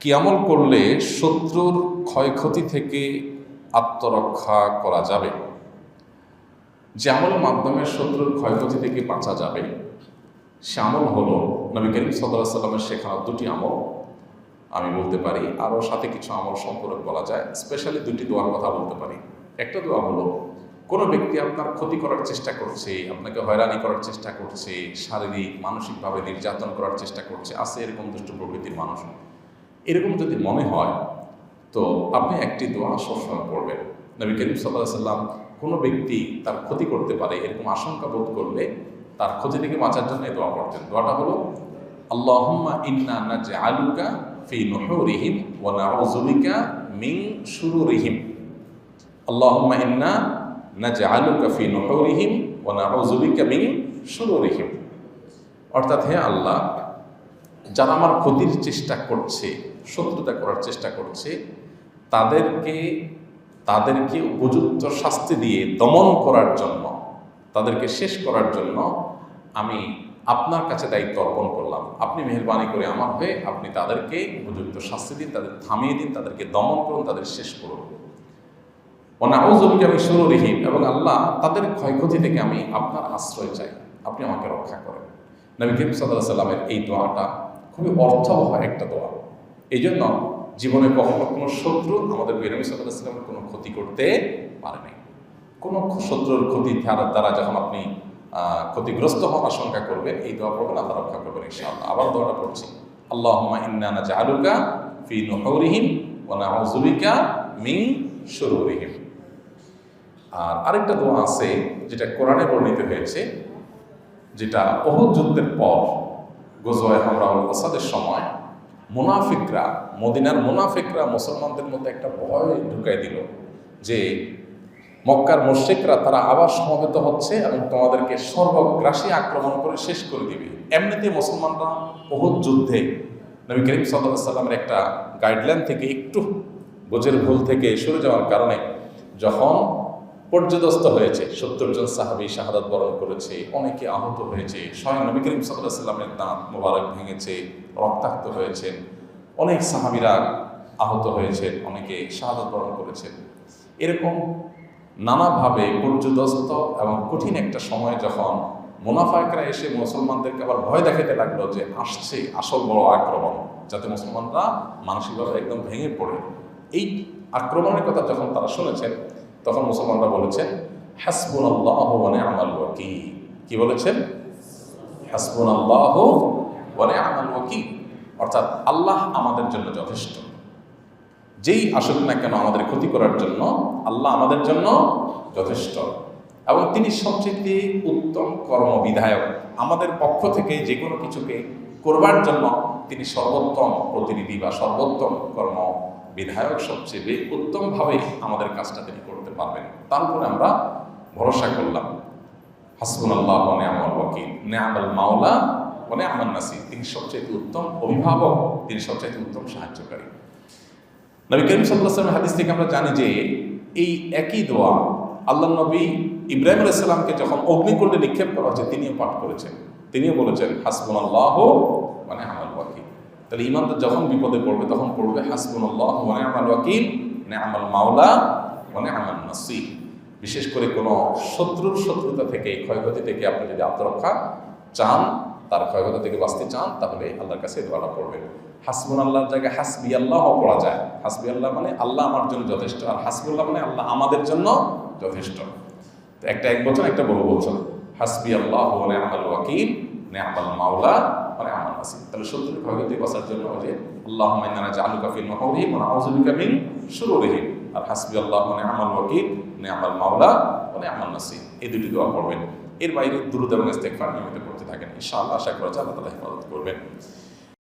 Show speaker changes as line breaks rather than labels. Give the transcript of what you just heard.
কি আমল করলে শত্রুর ক্ষয়ক্ষতি থেকে আত্মরক্ষা করা যাবে? যে আমলের মাধ্যমে শত্রুর ক্ষয়ক্ষতি থেকে বাঁচা যাবে সে আমল হলো নবী করিম সাল্লাল্লাহু আলাইহি ওয়াসাল্লামের শেখানো দুটি আমল আমি বলতে পারি, আরও সাথে কিছু আমল সম্পর্কে বলা যায়। স্পেশালি দুটি দোয়ার কথা বলতে পারি। একটা দোয়া হলো, কোনো ব্যক্তি আপনার ক্ষতি করার চেষ্টা করছে, আপনাকে হয়রানি করার চেষ্টা করছে, শারীরিক মানসিকভাবে নির্যাতন করার চেষ্টা করছে, আছে এরকম দুষ্ট প্রকৃতির মানুষ, এরকম যদি মনে হয় তো আপনি একটি দোয়া সবসময় পড়বেন। নবী করিম সাল্লাল্লাহু আলাইহি ওয়াসাল্লাম কোনো ব্যক্তি তার ক্ষতি করতে পারে এরকম আশঙ্কা বোধ করলে তার ক্ষতি থেকে বাঁচার জন্য এই দোয়া পড়তেন। দোয়াটা হলো, আল্লাহুম্মা ইন্না নাজআলুকা ফি নুহুরিহিম ওয়া নাউযু বিকা মিন শুরুরিহিম। আল্লাহুম্মা ইন্না নাজআলুকা ফি নুহুরিহিম ওয়া নাউযু বিকা মিন শুরুরিহিম। অর্থাৎ, হে আল্লাহ, যারা আমার ক্ষতির চেষ্টা করছে, শত্রুতা করার চেষ্টা করছে, তাদেরকে উপযুক্ত শাস্তি দিয়ে দমন করার জন্য, তাদেরকে শেষ করার জন্য আমি আপনার কাছে দায়িত্ব অর্পণ করলাম। আপনি মেহেরবানি করে আমার হয়ে আপনি তাদেরকে উপযুক্ত শাস্তি দিন, তাদের থামিয়ে দিন, তাদেরকে দমন করুন, তাদের শেষ করুন। নাউযু বিকা মিন শুরুরিহিম, এবং আল্লাহ তাদের ক্ষয়ক্ষতি থেকে আমি আপনার আশ্রয় চাই, আপনি আমাকে রক্ষা করেন। নবী করিম সাল্লাল্লাহু আলাইহি ওয়াসাল্লামের এই দোয়াটা খুবই অর্থবহ একটা দোয়া। এই জন্য জীবনে কখনো কোনো শত্রু আমাদের নবী সাল্লাল্লাহু আলাইহি ওয়াসাল্লামের কোনো ক্ষতি করতে পারেনি। কোনো শত্রুর ক্ষতি দ্বারা যখন আপনি ক্ষতিগ্রস্ত হওয়ার আশঙ্কা করবেন, এই দোয়া পড়বেন, আল্লাহ রক্ষা করবেন ইনশাআল্লাহ। আবার দোয়াটা পড়ছি, আল্লাহুম্মা ইন্না নাজআলুকা ফি নুহুরিহিম ওয়া নাউযু বিকা মিন শুরুরিহিম। আর আরেকটা দোয়া আছে যেটা কোরআনে বর্ণিত হয়েছে, যেটা উহুদ যুদ্ধের পর গজওয়ায়ে হামরাউল আসাদের সময় মদিনার মুনাফিকরা মুসলমানদের মধ্যে একটা ভয় ঢুকাই দিল যে মক্কার মুশরিকরা তারা আবার সমবেত হচ্ছে এবং তোমাদেরকে সর্বগ্রাসী আক্রমণ করে শেষ করে দিবে। এমনিতে মুসলমানরা উহুদ যুদ্ধে নবী করিম সাল্লাল্লাহু আলাইহি ওয়াসাল্লামের একটা গাইডলাইন থেকে একটু বোঝের ভুল থেকে সরে যাওয়ার কারণে যখন পর্যদস্ত হয়েছে, 70 জন সাহাবী শাহাদাত বরণ করেছে, অনেকে আহত হয়েছে, স্বয়ং নবী করিম সাল্লাল্লাহু আলাইহি ওয়াসাল্লামের দাঁত মোবারক ভেঙেছে, রক্তাক্ত হয়েছেন, অনেক সাহাবীরা আহত হয়েছেন, অনেকে শাহাদাত বরণ করেছেন। এরকম নানাভাবে পর্যদস্ত এবং কঠিন একটা সময় যখন মুনাফিকরা এসে মুসলমানদেরকে আবার ভয় দেখাতে লাগলো যে আসছে আসল বড় আক্রমণ, যাতে মুসলমানরা মানসিকভাবে একদম ভেঙে পড়ে। এই আক্রমণের কথা যখন তারা শুনেছেন, তখন মুসলমানরা বলেছেন, হাসবুনাল্লাহু ওয়া নি'মাল ওয়াকিল। কি বলেছেন? হাসবুনাল্লাহু ওয়া নি'মাল ওয়াকিল, অর্থাৎ আল্লাহ আমাদের জন্য যথেষ্ট। যেই আসুক না কেন আমাদের ক্ষতি করার জন্য আল্লাহ আমাদের জন্য যথেষ্ট, এবং তিনি সবচেয়ে উত্তম কর্মবিধায়ক। আমাদের পক্ষ থেকে যে কোনো কিছুকে করবার জন্য তিনি সর্বোত্তম প্রতিনিধি বা সর্বোত্তম কর্মবিধায়ক, সবচেয়ে উত্তমভাবে আমাদের কাজটা তিনি করতে পারবেন। তার উপরে আমরা ভরসা করলাম। হাসবুনাল্লাহু ওয়া নি'মাল ওয়াকিল, নি'মাল মাওলা ওয়া নি'মান নাসির। তিনি সবচেয়ে উত্তম অভিভাবক, তিনি সবচেয়ে উত্তম সাহায্যকারী। নবী করিম সাল্লাল্লাহু আলাইহি ওয়াসাল্লামের হাদিস থেকে আমরা জানি যে এই একই দোয়া আল্লাহ নবী ইব্রাহিম আলাইহিস সালামকে যখন অগ্নিকুণ্ডে নিক্ষেপ করা হচ্ছে তিনিও পাঠ করেছেন, তিনিও বলেছেন হাসবুনাল্লাহু ওয়া নি'মাল ওয়াকিল। তাহলে ইমানদার যখন বিপদে পড়বে তখন পড়বে হাসবুনাল্লাহু ওয়া নি'মাল ওয়াকিল, নি'মাল মাওলা ওয়া নি'মান নাসির। বিশেষ করে কোনো শত্রুতা থেকে, ক্ষয়ক্ষতি থেকে আপনি যদি আত্মরক্ষা চান, তার ক্ষয়ক্ষতি থেকে বাঁচতে চান, তাহলে আল্লাহর কাছে দোয়াটা পড়বেন। হাসবুনাল্লাহর জায়গায় হাসবি আল্লাহ পড়া যায়। হাসবি আল্লাহ মানে আল্লাহ আমার জন্য যথেষ্ট, আর হাসবুল্লাহ মানে আল্লাহ আমাদের জন্য যথেষ্ট। তো এক বছর একটা বহু বছর, হাসবি আল্লাহ ওয়া নি'মাল ওয়াকিল, নি'মাল মাওলা ওয়া নি'মান নাসির। তাহলে শত্রুর ক্ষয়ক্ষতি বাঁচার জন্য যে আল্লাহুম্মা ইন্না নাজআলুকা ফি নুহুরিহিম ওয়া নাউযু বিকা মিন শুরুরিহিম, আর হাসবি আল্লাহ ওয়া নি'মাল ওয়াকিল, নি'মাল মাওলা ওয়া নি'মান নাসির, এই দুটি দোয়া পড়বেন। এর বাইরে দুরূদ এবং ইস্তিগফার নিয়মিত করতে থাকেন, ইনশাআল্লাহ আশা করা যায় আল্লাহ তাআলা হেফাজত করবেন।